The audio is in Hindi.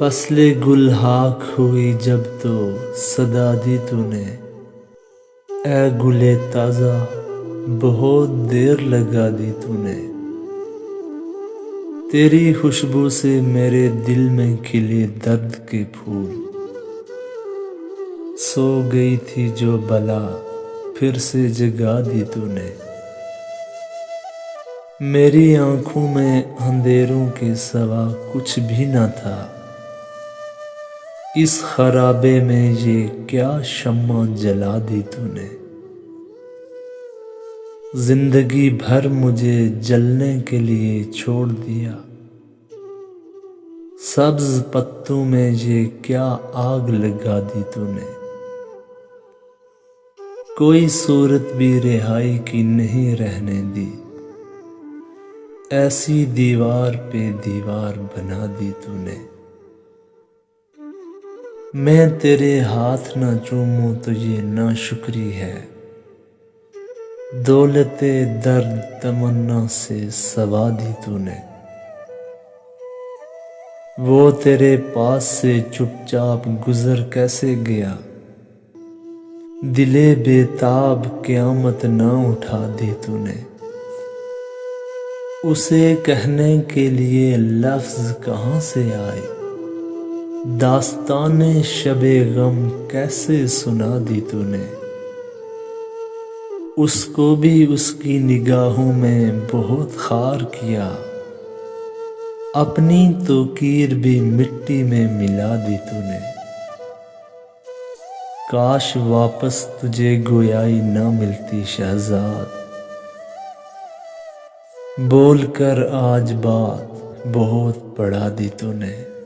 फसले गुल हाक हुई जब तो सदा दी तूने। ए गुले ताज़ा बहुत देर लगा दी तूने। तेरी खुशबू से मेरे दिल में खिले दर्द के फूल। सो गई थी जो बला फिर से जगा दी तूने। मेरी आंखों में अंधेरों के सिवा कुछ भी न था। इस खराबे में ये क्या शम्मा जला दी तूने। जिंदगी भर मुझे जलने के लिए छोड़ दिया। सब्ज पत्तों में ये क्या आग लगा दी तूने। कोई सूरत भी रिहाई की नहीं रहने दी। ऐसी दीवार पे दीवार बना दी तूने। मैं तेरे हाथ न चूमूं तो ये नाशुक्री है। दौलते दर्द तमन्ना से सवा दी तूने। वो तेरे पास से चुपचाप गुजर कैसे गया। दिले बेताब क़यामत ना उठा दी तूने। उसे कहने के लिए लफ्ज़ कहाँ से आए। दास्ताने शबे गम कैसे सुना दी तूने। उसको भी उसकी निगाहों में बहुत खार किया। अपनी तौकीर भी मिट्टी में मिला दी तूने। काश वापस तुझे गोयाई ना मिलती शहजाद। बोल कर आज बात बहुत बढ़ा दी तूने।